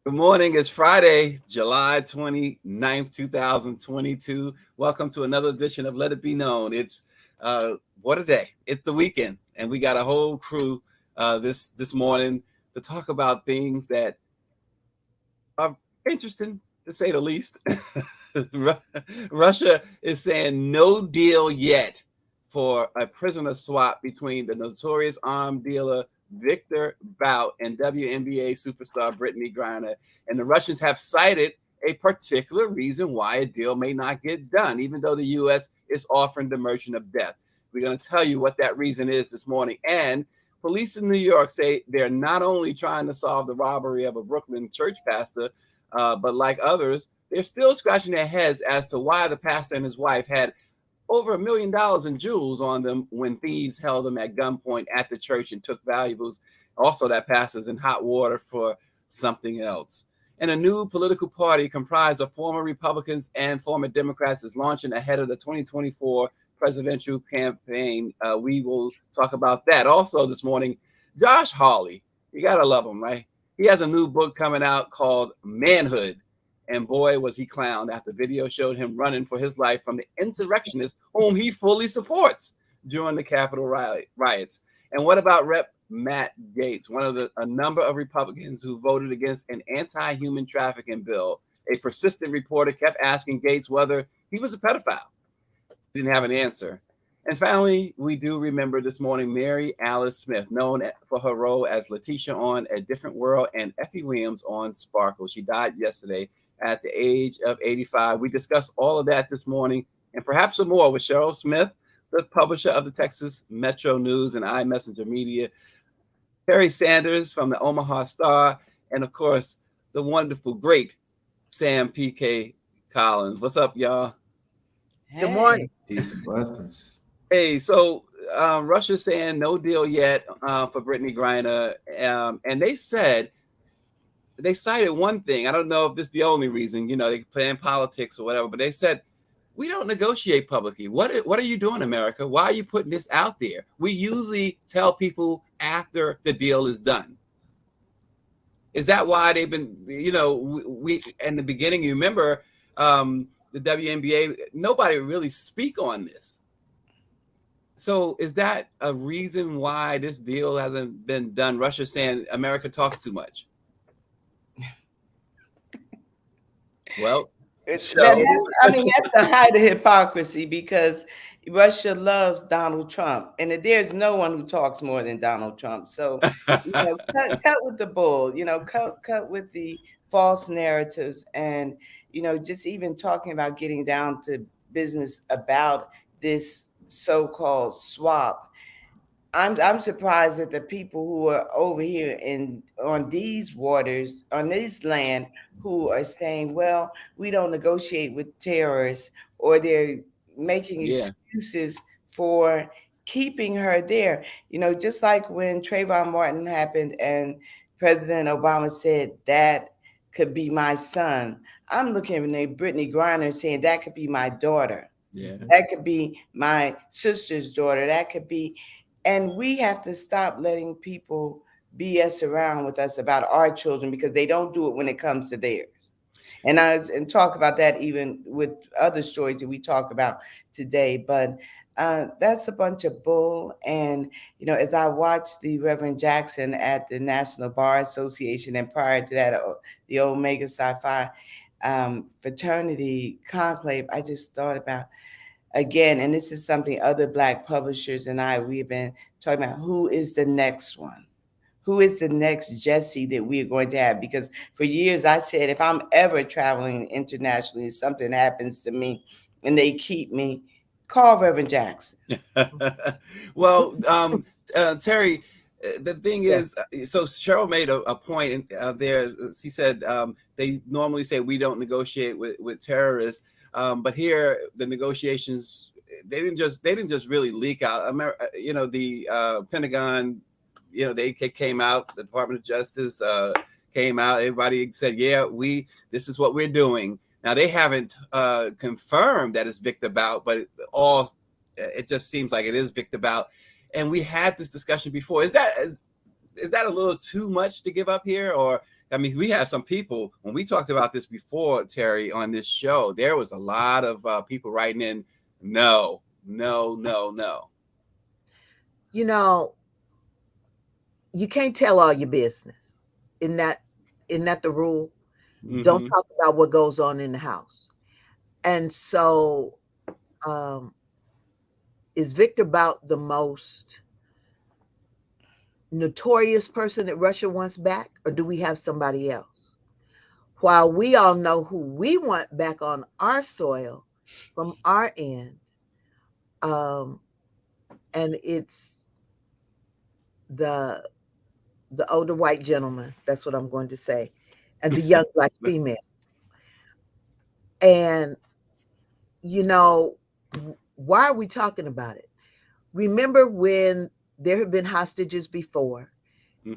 Good morning. It's Friday, July 29th, 2022. Welcome to another edition of Let It Be Known. It's what a day. It's the weekend, and we got a whole crew this morning to talk about things that are interesting, to say the least. Russia is saying no deal yet for a prisoner swap between the notorious arms dealer Viktor Bout and WNBA superstar Brittney Griner. And the Russians have cited a particular reason why a deal may not get done, even though the U.S. is offering the merchant of death. We're going to tell you what that reason is this morning. And police in New York say they're not only trying to solve the robbery of a Brooklyn church pastor, but like others, they're still scratching their heads as to why the pastor and his wife had over $1 million in jewels on them when thieves held them at gunpoint at the church and took valuables. Also, that pastor's in hot water for something else. And a new political party comprised of former Republicans and former Democrats is launching ahead of the 2024 presidential campaign. We will talk about that. Also this morning, Josh Hawley, you got to love him, right? He has a new book coming out called Manhood. And boy, was he clowned after video showed him running for his life from the insurrectionists whom he fully supports during the Capitol riots. And what about Rep. Matt Gaetz, one of a number of Republicans who voted against an anti-human trafficking bill? A persistent reporter kept asking Gaetz whether he was a pedophile. He didn't have an answer. And finally, we do remember this morning Mary Alice Smith, known for her role as Letitia on A Different World and Effie Williams on Sparkle. She died yesterday at the age of 85. We discussed all of that this morning and perhaps some more with Cheryl Smith, the publisher of the Texas Metro News and iMessenger Media, Terry Sanders from the Omaha Star, and of course, the wonderful, great Sam P.K. Collins. What's up, y'all? Hey. Good morning. Peace and blessings. Hey, so Russia's saying no deal yet for Brittney Griner, and they cited one thing. I don't know if this is the only reason, they play in politics or whatever, but they said, we don't negotiate publicly. What are you doing, America? Why are you putting this out there? We usually tell people after the deal is done. Is that why they've been, we in the beginning, you remember the WNBA, nobody really speak on this. So is that a reason why this deal hasn't been done? Russia saying America talks too much. Well, that's the height of hypocrisy, because Russia loves Donald Trump, and there's no one who talks more than Donald Trump. So, cut with the bull, cut with the false narratives, and just even talking about getting down to business about this so-called swap. I'm surprised that the people who are over here on these waters, on this land, who are saying, well, we don't negotiate with terrorists, or they're making excuses for keeping her there. Just like when Trayvon Martin happened and President Obama said that could be my son. I'm looking at Brittney Griner saying that could be my daughter. Yeah. That could be my sister's daughter. That could be. And we have to stop letting people BS around with us about our children, because they don't do it when it comes to theirs. And talk about that even with other stories that we talk about today. But that's a bunch of bull. And, as I watched the Reverend Jackson at the National Bar Association, and prior to that, the Omega Psi Phi fraternity conclave, I just thought about, again, and this is something other Black publishers and we've been talking about, who is the next one? Who is the next Jesse that we're going to have? Because for years I said, if I'm ever traveling internationally and something happens to me and they keep me, call Reverend Jackson. Well, Terry, the thing is, so Cheryl made a point there. She said they normally say we don't negotiate with terrorists. But here, the negotiations, they didn't just really leak out. The Pentagon, they came out, the Department of Justice came out. Everybody said, yeah, this is what we're doing. Now, they haven't confirmed that it's Viktor Bout, but it just seems like it is Viktor Bout. And we had this discussion before. Is that a little too much to give up here? Or I mean, we have some people, when we talked about this before, Terry, on this show, there was a lot of people writing in, no, no, no, no. You know, you can't tell all your business. Isn't that the rule? Don't talk about what goes on in the house. And so, is Victor Bout the most notorious person that Russia wants back, or do we have somebody else? While we all know who we want back on our soil from our end, and it's the older white gentleman, that's what I'm going to say, and the young black female. And, you know, why are we talking about it? Remember when there have been hostages before,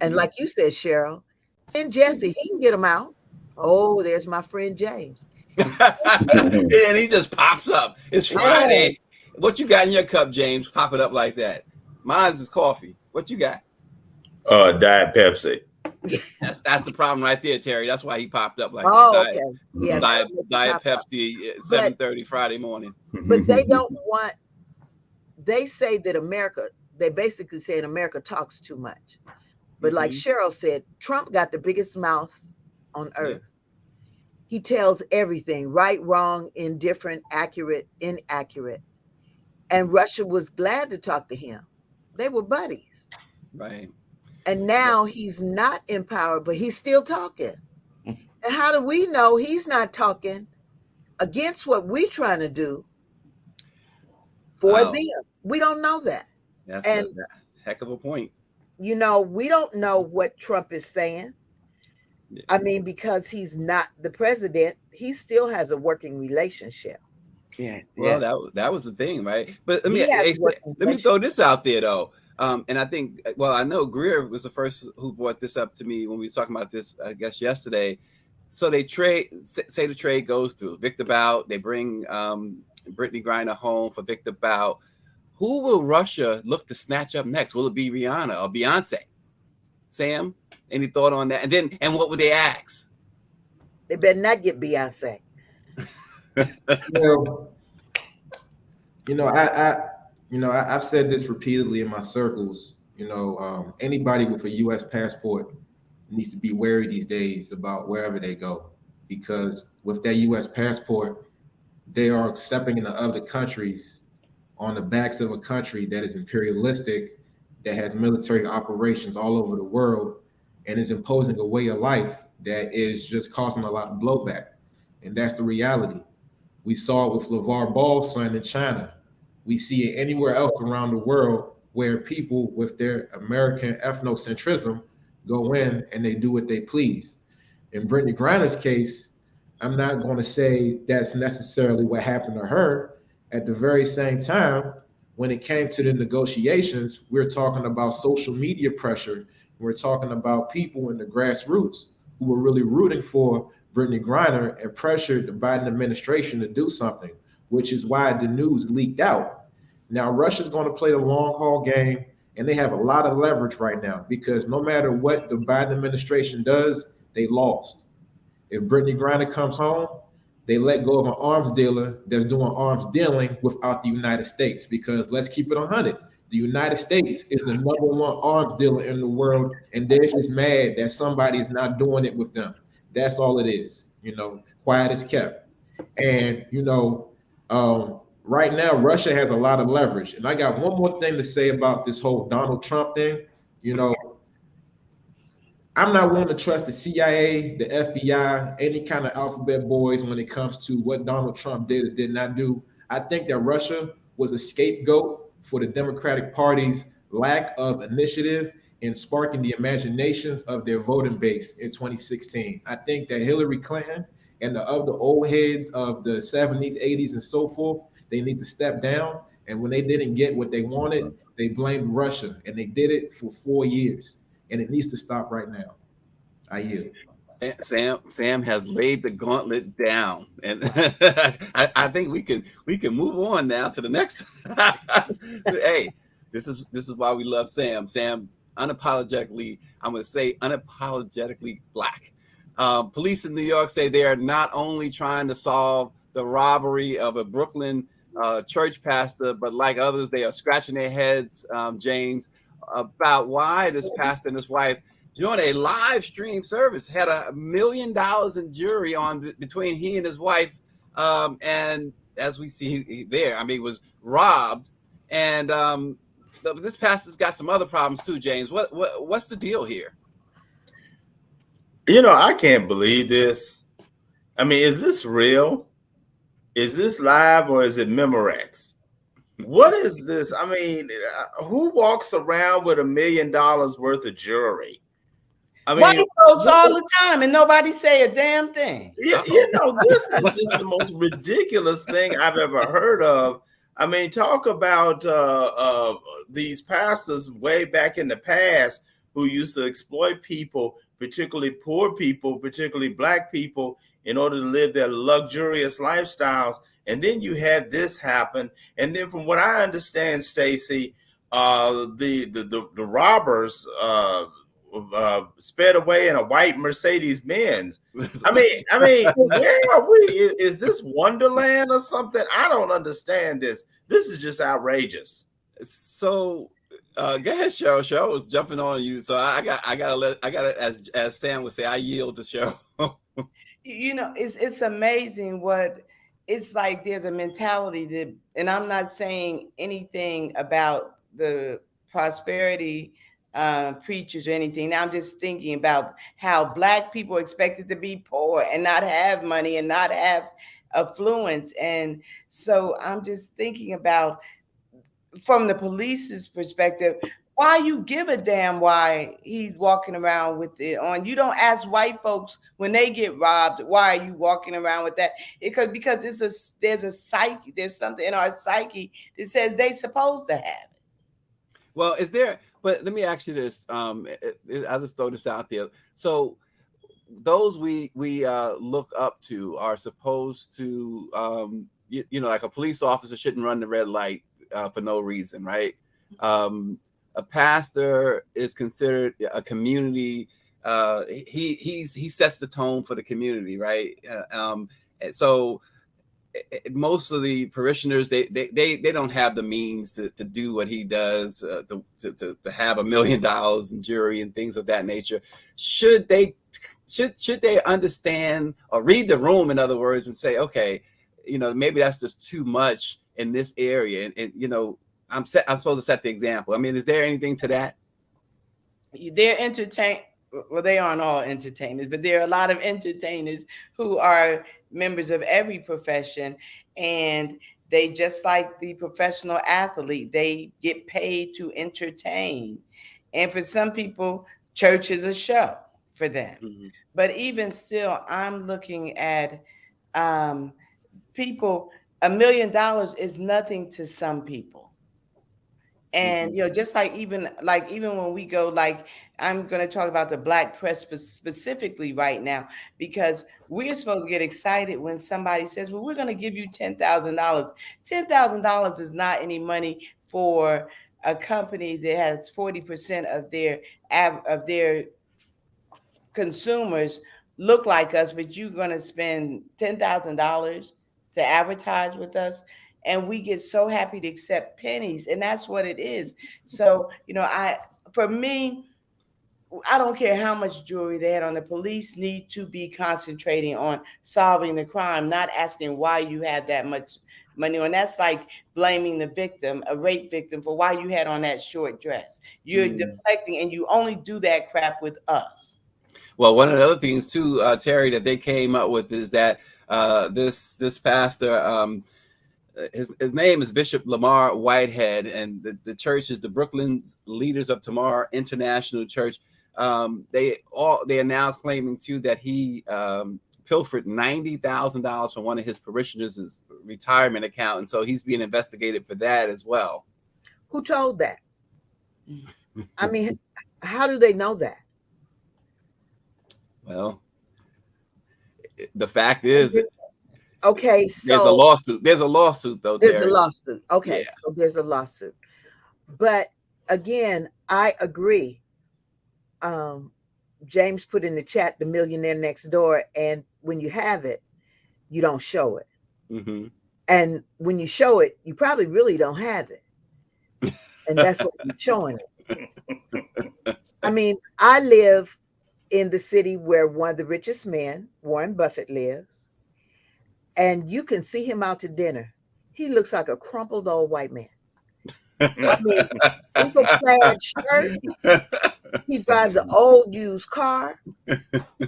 and like you said, Cheryl, and Jesse, he can get them out. Oh, there's my friend James. And he just pops up. It's Friday. What you got in your cup, James? Pop it up like that. Mine's is coffee. What you got? Diet Pepsi. That's the problem right there, Terry. That's why he popped up like that. Okay. Yeah, Diet Pepsi at 7:30 Friday morning. But they don't want. They say that America. They basically saying America talks too much. But like Cheryl said, Trump got the biggest mouth on earth. Yeah. He tells everything, right, wrong, indifferent, accurate, inaccurate. And Russia was glad to talk to him. They were buddies. Right. And now he's not in power, but he's still talking. And how do we know he's not talking against what we're trying to do for them? We don't know that. That's a heck of a point. You know, we don't know what Trump is saying. Yeah. I mean, because he's not the president, he still has a working relationship. Yeah. Well, that was the thing, right? But let me throw this out there though. And I think, I know Greer was the first who brought this up to me when we were talking about this, I guess, yesterday. So they say the trade goes to Victor Bout. They bring Brittney Griner home for Victor Bout. Who will Russia look to snatch up next? Will it be Rihanna or Beyonce? Sam, any thought on that? And what would they ask? They better not get Beyonce. Well, I've said this repeatedly in my circles. Anybody with a U.S. passport needs to be wary these days about wherever they go, because with that U.S. passport, they are stepping into other countries on the backs of a country that is imperialistic, that has military operations all over the world, and is imposing a way of life that is just causing a lot of blowback. And that's the reality. We saw it with LeVar Ball's son in China. We see it anywhere else around the world where people with their American ethnocentrism go in and they do what they please. In Brittney Griner's case, I'm not going to say that's necessarily what happened to her. At the very same time, when it came to the negotiations, we're talking about social media pressure. We're talking about people in the grassroots who were really rooting for Brittney Griner and pressured the Biden administration to do something, which is why the news leaked out. Now, Russia's going to play the long haul game, and they have a lot of leverage right now because no matter what the Biden administration does, they lost. If Brittney Griner comes home, they let go of an arms dealer that's doing arms dealing without the United States, because let's keep it 100. The United States is the #1 arms dealer in the world, and they're just mad that somebody is not doing it with them. That's all it is, quiet as kept. And, right now, Russia has a lot of leverage. And I got one more thing to say about this whole Donald Trump thing. I'm not willing to trust the CIA, the FBI, any kind of alphabet boys when it comes to what Donald Trump did or did not do. I think that Russia was a scapegoat for the Democratic Party's lack of initiative in sparking the imaginations of their voting base in 2016. I think that Hillary Clinton and the other old heads of the 70s, 80s, and so forth, they need to step down. And when they didn't get what they wanted, they blamed Russia, and they did it for 4 years. And it needs to stop right now. I yield. Sam has laid the gauntlet down, and I think we can move on now to the next. Hey, this is why we love Sam. Sam, unapologetically, I'm going to say unapologetically black. Police in New York say they are not only trying to solve the robbery of a Brooklyn church pastor, but like others, they are scratching their heads, James, about why this pastor and his wife during a live stream service had $1 million in jury on between he and his wife, and as we see there, I mean, was robbed. And this pastor's got some other problems too, James. What's the deal here? You know, I can't believe this. I mean, is this real? Is this live or is it Memorex? What is this? I mean, who walks around with $1 million worth of jewelry? I mean, white folks all the time, and nobody say a damn thing. Yeah, you know, this is just the most ridiculous thing I've ever heard of. I mean, talk about these pastors way back in the past who used to exploit people, particularly poor people, particularly Black people, in order to live their luxurious lifestyles. And then you had this happen. And then from what I understand, Stacey, the robbers sped away in a white Mercedes-Benz. I mean, where are we? Is this Wonderland or something? I don't understand this. This is just outrageous. So go ahead, Cheryl. Cheryl was jumping on you, so I gotta, as Sam would say, I yield to Cheryl. You know, it's amazing what it's like. There's a mentality that, and I'm not saying anything about the prosperity preachers or anything. Now I'm just thinking about how Black people are expected to be poor and not have money and not have affluence. And so I'm just thinking about, from the police's perspective, why you give a damn why he's walking around with it on. You don't ask white folks when they get robbed, why are you walking around with that? Because there's a psyche, there's something in our psyche that says they supposed to have it. Well, is there, but let me ask you this. I'll just throw this out there. So those we look up to are supposed to, you know, like a police officer shouldn't run the red light for no reason, right? A pastor is considered a community. He sets the tone for the community, right? So most of the parishioners, they don't have the means to do what he does, to have $1 million in jury and things of that nature. Should they understand or read the room, in other words, and say, okay, you know, maybe that's just too much in this area, and you know, I'm supposed to set the example. I mean, is there anything to that? They're entertained. Well, they aren't all entertainers, but there are a lot of entertainers who are members of every profession, and they, just like the professional athlete, they get paid to entertain. And for some people, church is a show for them. Mm-hmm. But even still, I'm looking at people. $1 million is nothing to some people. And, you know, just like even when we go, like, I'm going to talk about the Black press specifically right now, because we're supposed to get excited when somebody says, well, we're going to give you $10,000. $10,000 is not any money for a company that has 40% of their consumers look like us, but you're going to spend $10,000 to advertise with us. And we get so happy to accept pennies, and that's what it is. So, you know, for me, I don't care how much jewelry they had on. The police need to be concentrating on solving the crime, not asking why you had that much money on. That's like blaming the victim, a rape victim, for why you had on that short dress. You're deflecting, and you only do that crap with us. Well, one of the other things too, Terry, that they came up with is that this pastor, his name is Bishop Lamar Whitehead, and the church is the Brooklyn Leaders of Tomorrow International Church. They are now claiming too that he pilfered $90,000 from one of his parishioners' retirement account, and so he's being investigated for that as well. Who told that? I mean, how do they know that? Well, the fact is, okay, so there's a lawsuit. There's a lawsuit, though. There's Terry. a lawsuit. Okay, yeah. So there's a lawsuit. But again, I agree. James put in the chat, The Millionaire Next Door, and when you have it, you don't show it. Mm-hmm. And when you show it, you probably really don't have it. And that's why you're showing it. I mean, I live in the city where one of the richest men, Warren Buffett, lives. And you can see him out to dinner. He looks like a crumpled old white man. I mean, ankle plaid shirt. He drives an old used car.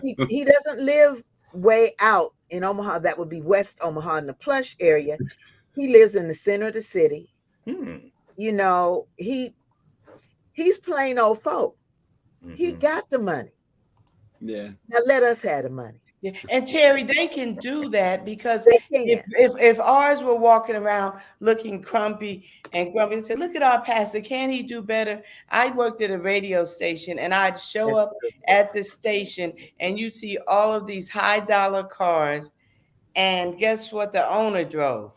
He doesn't live way out in Omaha. That would be West Omaha in the plush area. He lives in the center of the city. You know, he's plain old folk. He got the money. Yeah. Now let us have the money. Yeah. And Terry, they can do that because They can. if ours were walking around looking crumpy and grumpy and say, look at our pastor, can he do better? I worked at a radio station and I'd show That's up true. at the station and you'd see all of these high dollar cars. And guess what the owner drove?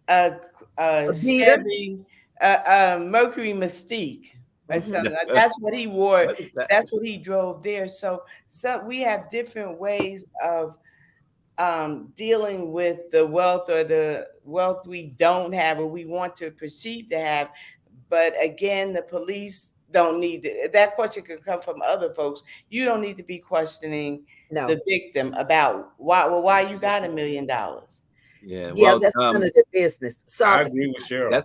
A Beater. Chevy, Mercury Mystique. Or something. That's what he wore. That's what he drove there. So we have different ways of dealing with the wealth or the wealth we don't have or we want to perceive to have. But again, the police don't need that question could come from other folks. You don't need to be questioning the victim about why you got $1 million. Yeah, well, that's none of their business. So I agree with Cheryl.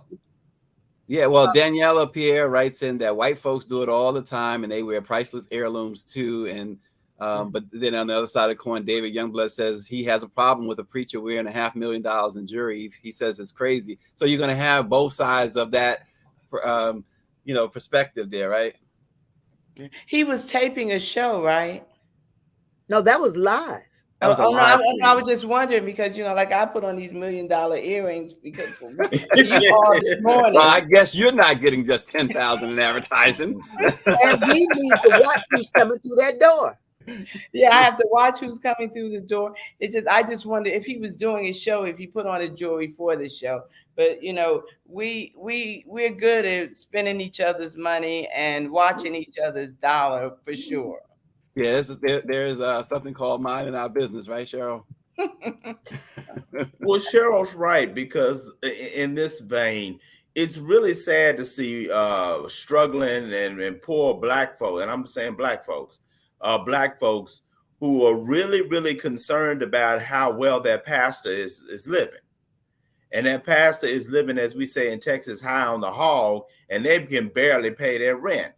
Yeah, well, Daniela Pierre writes in that white folks do it all the time, and they wear priceless heirlooms too. And but then on the other side of the coin, David Youngblood says he has a problem with a preacher wearing $500,000 in jewelry. He says it's crazy. So you're going to have both sides of that, perspective there, right? He was taping a show, right? No, that was live. No, I was just wondering because like I put on these $1 million earrings because you all this morning. Well, I guess you're not getting just $10,000 in advertising. And we need to watch who's coming through that door. Yeah, I have to watch who's coming through the door. It's just I just wonder if he was doing a show, if he put on a jewelry for the show. But we're good at spending each other's money and watching each other's dollar for sure. Yeah, there's something called minding our business, right, Cheryl? Well, Cheryl's right, because in this vein, it's really sad to see struggling and poor Black folk, and I'm saying Black folks who are really, really concerned about how well their pastor is living. And that pastor is living, as we say in Texas, high on the hog, and they can barely pay their rent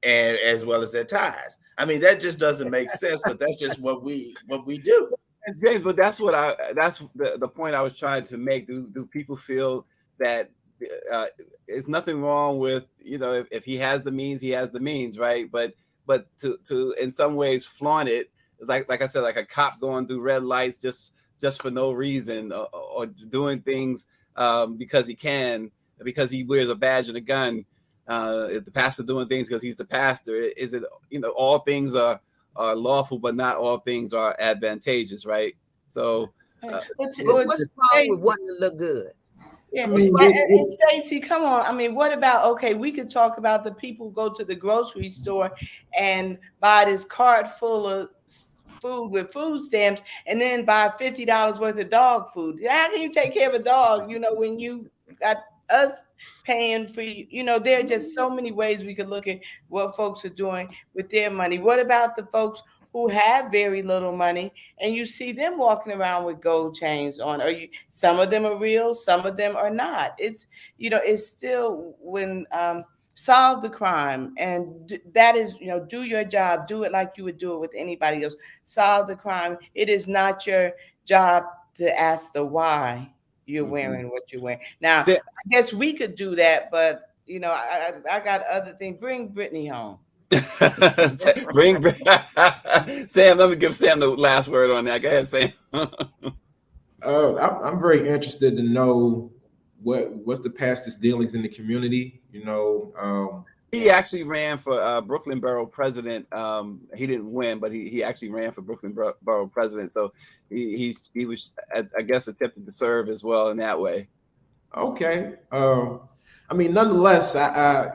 and as well as their tithes. I mean, that just doesn't make sense, but that's just what we do. James, but that's the point I was trying to make. Do people feel that there's nothing wrong with, if he has the means, he has the means, right? But to in some ways flaunt it, like I said, like a cop going through red lights just for no reason, or doing things because he can, because he wears a badge and a gun. If the pastor doing things because he's the pastor, is it, all things are lawful, but not all things are advantageous, right? So what's wrong with wanting to look good? Yeah, and Stacey, come on. I mean, what about, we could talk about the people who go to the grocery store and buy this cart full of food with food stamps and then buy $50 worth of dog food. How can you take care of a dog, when you got us paying for there are just so many ways we could look at what folks are doing with their money. What about the folks who have very little money and you see them walking around with gold chains on? Some of them are real, some of them are not. It's it's still when solve the crime, and that is do your job, do it like you would do it with anybody else. Solve the crime. It is not your job to ask the why you're wearing what you're wearing. Now, I guess we could do that, but I got other things. Bring Brittney home. Bring Sam. Let me give Sam the last word on that. Go ahead, Sam. I'm very interested to know what's the pastor's dealings in the community. He actually ran for Brooklyn Borough President. He didn't win, but he actually ran for Brooklyn Borough President. So he was, I guess, attempting to serve as well in that way. Okay. I mean, nonetheless, I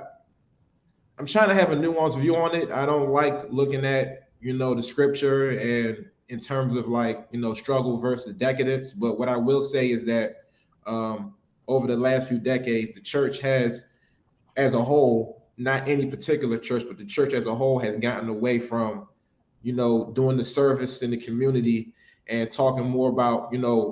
I'm trying to have a nuanced view on it. I don't like looking at, the scripture and in terms of like, struggle versus decadence. But what I will say is that over the last few decades, the church has, as a whole, not any particular church, but the church as a whole has gotten away from, doing the service in the community and talking more about,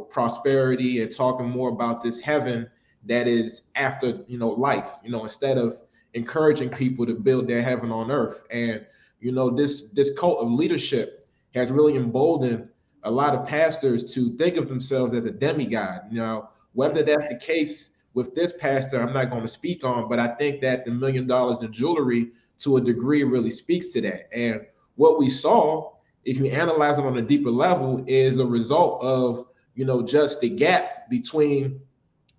prosperity and talking more about this heaven that is after, life, instead of encouraging people to build their heaven on earth. And, this cult of leadership has really emboldened a lot of pastors to think of themselves as a demigod. Whether that's the case with this pastor, I'm not going to speak on, but I think that the $1 million in jewelry to a degree really speaks to that. And what we saw, if you analyze it on a deeper level, is a result of, just the gap between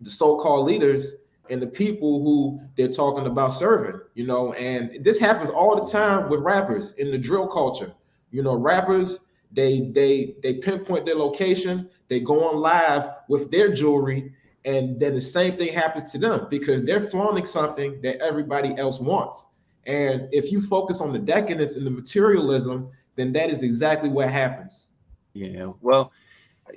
the so-called leaders and the people who they're talking about serving, and this happens all the time with rappers in the drill culture. Rappers, they pinpoint their location, they go on live with their jewelry, and then the same thing happens to them because they're flaunting something that everybody else wants. And if you focus on the decadence and the materialism, then that is exactly what happens. Yeah. Well,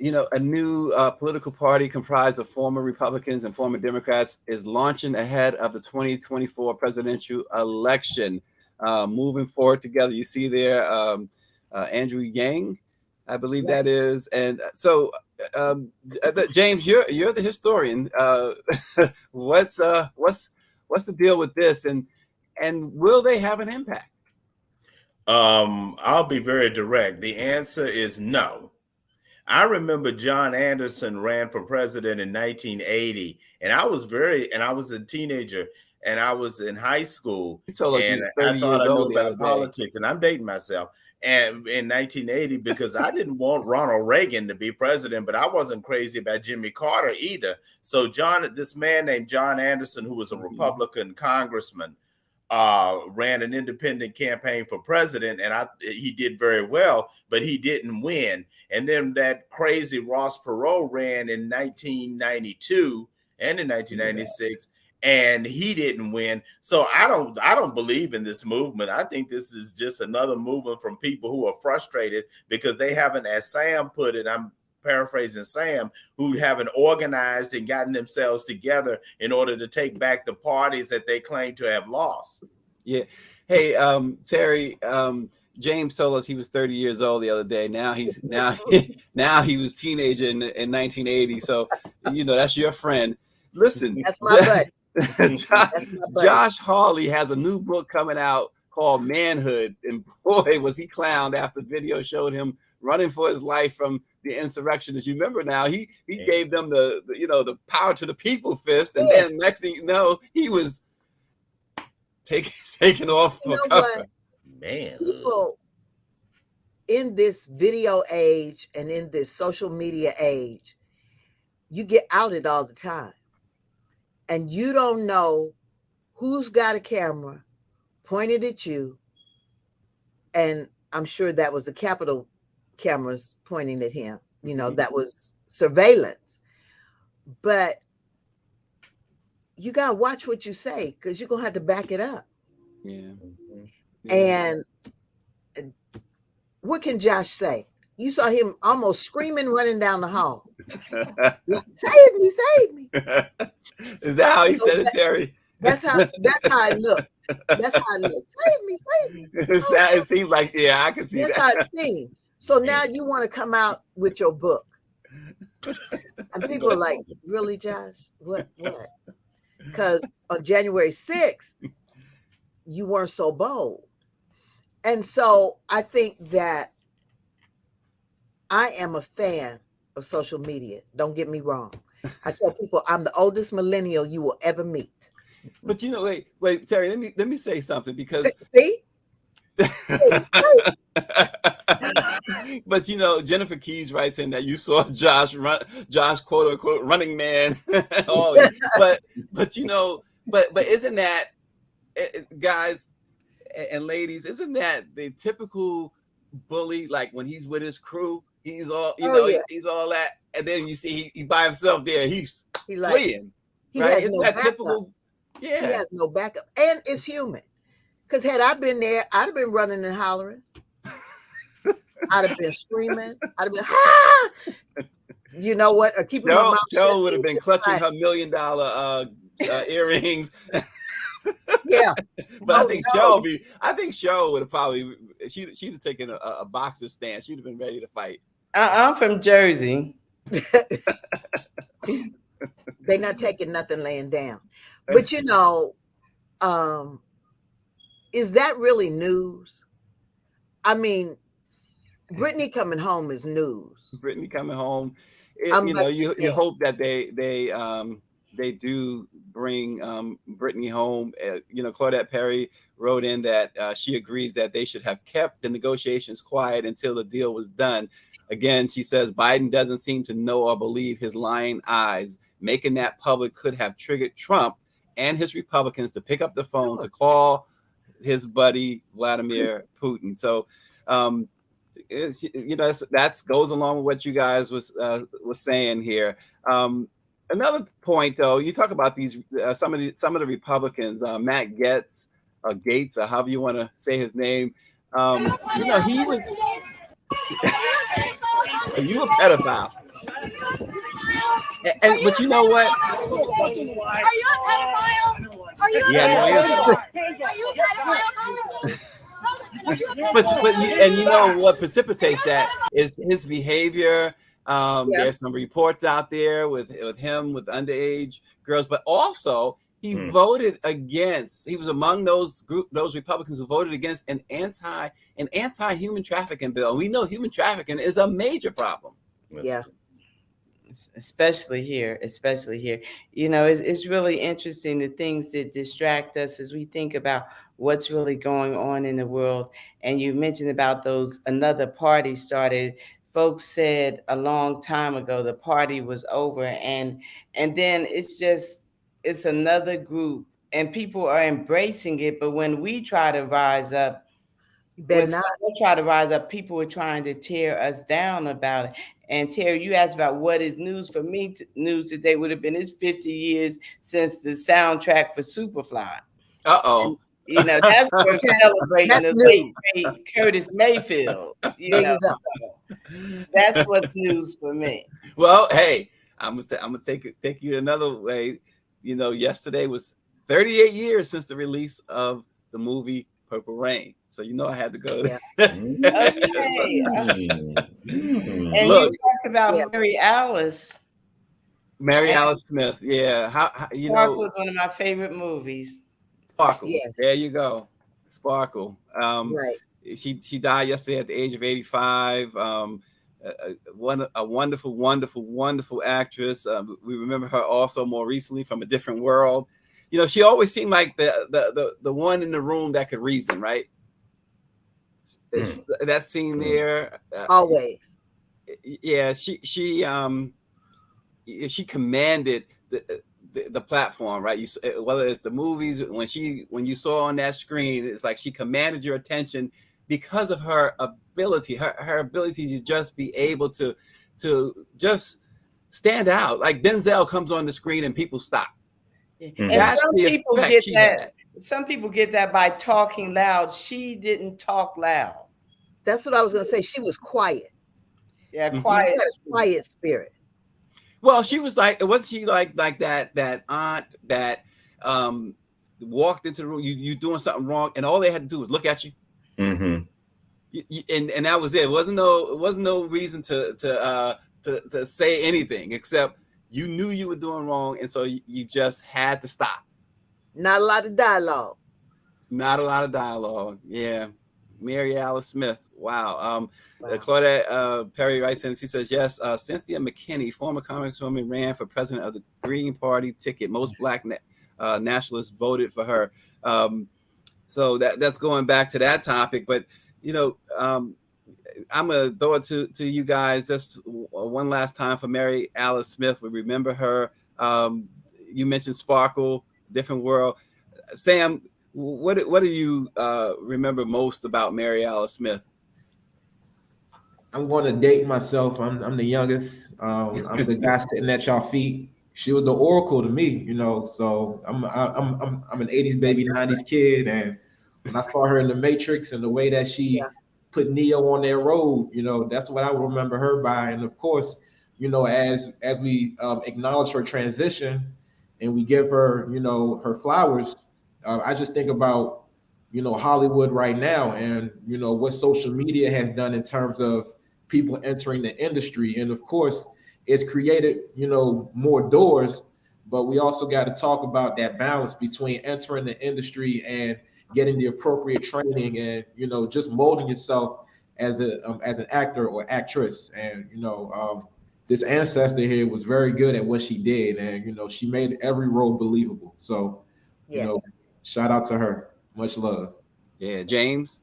a new political party comprised of former Republicans and former Democrats is launching ahead of the 2024 presidential election, moving forward together. You see there, Andrew Yang, I believe that is. And so, James, you're the historian. What's the deal with this, and will they have an impact? I'll be very direct. The answer is no. I remember John Anderson ran for president in 1980, and I was a teenager, and I was in high school. You told us and you were 30 I thought years I knew old about politics, and I'm dating myself. And in 1980, because I didn't want Ronald Reagan to be president, but I wasn't crazy about Jimmy Carter either. So this man named John Anderson, who was a Republican congressman, ran an independent campaign for president, and he did very well, but he didn't win. And then that crazy Ross Perot ran in 1992 and in 1996, and he didn't win. So I don't believe in this movement. I think this is just another movement from people who are frustrated because they haven't, as Sam put it, I'm paraphrasing Sam, who haven't organized and gotten themselves together in order to take back the parties that they claim to have lost. Yeah. Hey, Terry, James told us he was 30 years old the other day. Now he was teenager in 1980. So, that's your friend. Listen, that's my buddy. Josh Hawley has a new book coming out called Manhood. And boy, was he clowned after the video showed him running for his life from the insurrectionists. You remember now, he gave them the power to the people fist. And then next thing you know, he was taken off for cover. Man, people in this video age and in this social media age, you get outed all the time, and you don't know who's got a camera pointed at you. And I'm sure that was the Capitol cameras pointing at him. That was surveillance. But you got to watch what you say because you're going to have to back it up. Yeah. And what can Josh say? You saw him almost screaming, running down the hall. Save me, save me. Is that how he said it, Terry? That's how it looked. That's how it looked. Save me, save me. It seems like, I can see that's that. That's how it seemed. So now you want to come out with your book. And people are like, really, Josh? What? Because on January 6th, you weren't so bold. And so I think that I am a fan of social media. Don't get me wrong. I tell people I'm the oldest millennial you will ever meet. But wait, Terry, let me say something because see? But Jennifer Keys writes in that you saw Josh quote unquote running man. But isn't that, guys and ladies, isn't that the typical bully? Like when he's with his crew, he's all he's all that, and then you see he by himself there, he's fleeing. Right? Isn't that typical? Yeah, he has no backup, and it's human. Because had I been there, I'd have been running and hollering. I'd have been screaming. I'd have been, ah! You know what? Or keeping my mouth shut. Joe would have been clutching her $1 million earrings. Yeah. But I think Cheryl would have probably, she'd have taken a boxer stance. She'd have been ready to fight. I'm from Jersey. They're not taking nothing laying down. But you know, is that really news? I mean, Brittney coming home is news. Brittney coming home. You hope that they do bring Brittney home. Claudette Perry wrote in that she agrees that they should have kept the negotiations quiet until the deal was done. Again, she says Biden doesn't seem to know or believe his lying eyes. Making that public could have triggered Trump and his Republicans to pick up the phone to call his buddy Vladimir Putin. So, that goes along with what you guys was saying here. Another point, though, you talk about these some of the Republicans, Matt Gaetz, Gates, or however you want to say his name. He was. Are you a pedophile? But you know what? Are you a pedophile? Are you But you know what precipitates that is his behavior. There's some reports out there with him with underage girls, but also he voted against. He was among those Republicans who voted against an anti-human trafficking bill. And we know human trafficking is a major problem. Yeah. Especially here. It's really interesting, the things that distract us as we think about what's really going on in the world. And you mentioned about another party started. Folks said a long time ago the party was over, and then it's another group, and people are embracing it. But when we try to rise up, people are trying to tear us down about it. And Terry, you asked about what is news for me. News today would have been it's 50 years since the soundtrack for Superfly. Uh-oh. And, that's for celebrating the late Curtis Mayfield. That's what's news for me. Well, hey, I'm gonna take you another way. Yesterday was 38 years since the release of the movie Purple Rain. So I had to go. Yeah. And look, you talked about Mary Alice. Mary Alice Smith. Yeah. Sparkle was one of my favorite movies. Sparkle. Yes. There you go. Sparkle. Right. She died yesterday at the age of 85. A wonderful, wonderful, wonderful actress. We remember her also more recently from A Different World. She always seemed like the one in the room that could reason, right? That scene there. Always. Yeah, she commanded the platform, right? Whether it's the movies, when you saw on that screen, it's like she commanded your attention because of her ability, her ability to just be able to just stand out. Like Denzel comes on the screen and people stop. And some people get that by talking loud. She didn't talk loud. That's what I was going to say. She was quiet. Yeah, quiet. Quiet spirit. Well, she was like, wasn't she like that aunt that walked into the room, you doing something wrong, and all they had to do was look at you. Mm-hmm. And that was it. It wasn't no reason to say anything except you knew you were doing wrong, and so you just had to stop. Not a lot of dialogue. Yeah. Mary Alice Smith. Wow. Claudette Perry writes in. She says, yes, Cynthia McKinney, former congresswoman, ran for president of the Green Party ticket. Most Black nationalists voted for her. So that's going back to that topic. But, I'm going to throw it to you guys just one last time for Mary Alice Smith. We remember her. You mentioned Sparkle, Different World. Sam, what do you remember most about Mary Alice Smith? I'm going to date myself. I'm the youngest. I'm the guy sitting at y'all feet. She was the oracle to me, So I'm an '80s baby, '90s kid, and when I saw her in the Matrix and the way that she put Neo on their road, you know, that's what I remember her by. And of course, you know, as we acknowledge her transition and we give her, you know, her flowers, I just think about, you know, Hollywood right now and, you know, what social media has done in terms of people entering the industry. And of course, it's created, you know, more doors, but we also got to talk about that balance between entering the industry and getting the appropriate training and, you know, just molding yourself as an actor or actress. And, you know, this ancestor here was very good at what she did. And, you know, she made every role believable. So, you know, shout out to her. Much love. Yeah, James.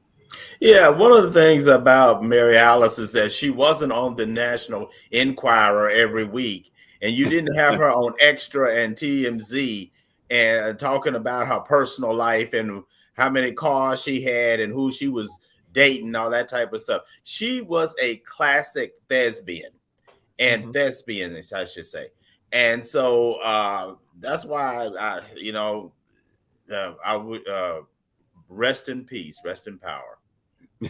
Yeah, one of the things about Mary Alice is that she wasn't on the National Enquirer every week, and you didn't have her on Extra and TMZ and talking about her personal life and how many cars she had and who she was dating, all that type of stuff. She was a classic thespian, and thespianist, I should say. And so that's why I would rest in peace, rest in power.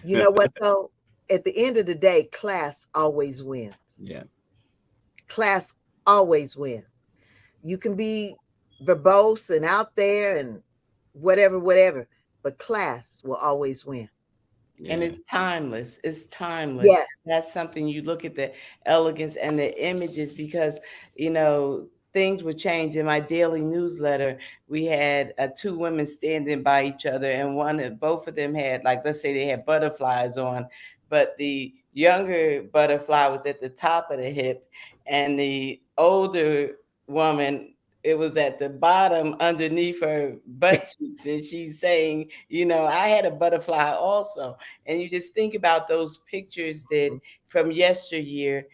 You know what, though? At the end of the day, class always wins. Yeah. Class always wins. You can be verbose and out there and whatever, but class will always win. Yeah. And it's timeless. It's timeless. Yes. That's something you look at the elegance and the images because, you know, things would change. In my daily newsletter, we had two women standing by each other, and both of them had, like, let's say they had butterflies on, but the younger butterfly was at the top of the hip, and the older woman, it was at the bottom underneath her butt cheeks, and she's saying, you know, I had a butterfly also. And you just think about those pictures that from yesteryear.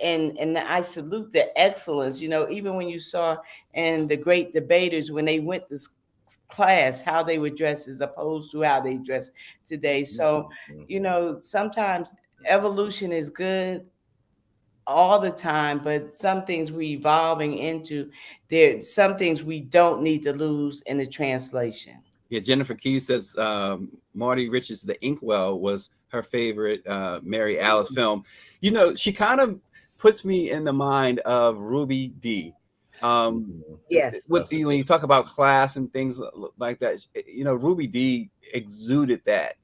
And I salute the excellence, you know, even when you saw in the great debaters, when they went to class, how they were dressed as opposed to how they dress today. So, you know, sometimes evolution is good all the time, but some things we're evolving into, some things we don't need to lose in the translation. Yeah, Jennifer Key says Marty Richards' The Inkwell was her favorite Mary Alice film. You know, she kind of puts me in the mind of Ruby Dee. Yes. When you talk about class and things like that, you know, Ruby Dee exuded that.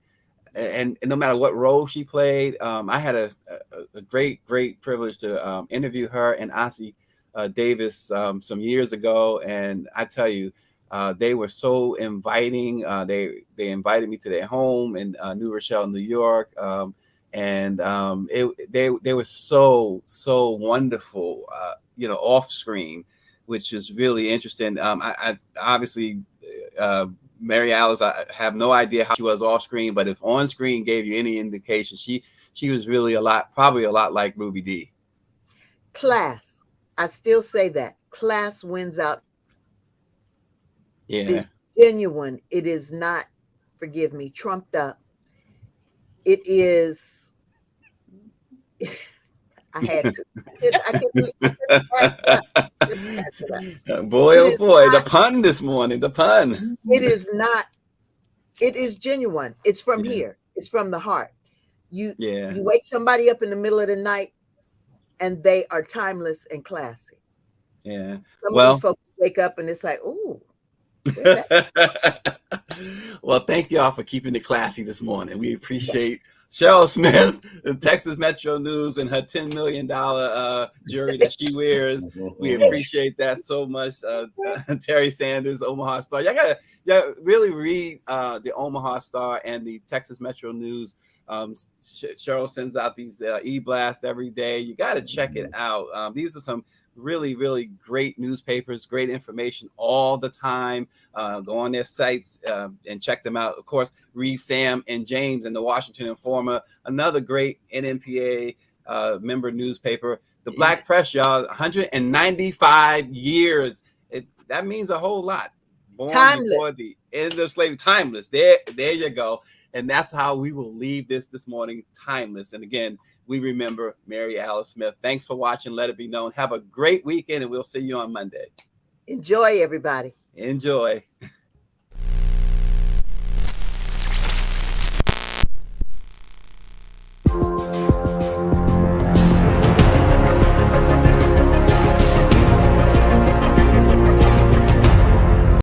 And no matter what role she played, I had a great privilege to interview her and Ossie Davis some years ago. And I tell you, they were so inviting. They invited me to their home in New Rochelle, New York. They were so wonderful, you know, off screen, which is really interesting. I obviously, Mary Alice, I have no idea how she was off screen, but if on screen gave you any indication, she was really probably a lot like Ruby Dee. Class. I still say that class wins out. Yeah. It's genuine. It is not, forgive me, trumped up. It is. I had to. Boy, oh boy, the pun this morning, the pun. It is not. It is genuine. It's from here. It's from the heart. You wake somebody up in the middle of the night, and they are timeless and classy. Yeah. Some of these folks wake up and it's like, ooh. Well, thank y'all for keeping it classy this morning. We appreciate Cheryl Smith, the Texas Metro News, and her $10 million jewelry that she wears. We appreciate that so much. Terry Sanders, Omaha Star. Y'all gotta really read the Omaha Star and the Texas Metro News. Cheryl sends out these e-blasts every day. You got to check it out. These are some really great newspapers, great information all the time. Go on their sites and check them out. Of course, read Sam and James in the Washington Informer, another great NMPA member newspaper. The Black Press, y'all, 195 years. That means a whole lot. Born before the end of slavery, timeless. There you go. And that's how we will leave this morning, timeless. And again, we remember Mary Alice Smith. Thanks for watching. Let it be known. Have a great weekend, and we'll see you on Monday. Enjoy, everybody. Enjoy.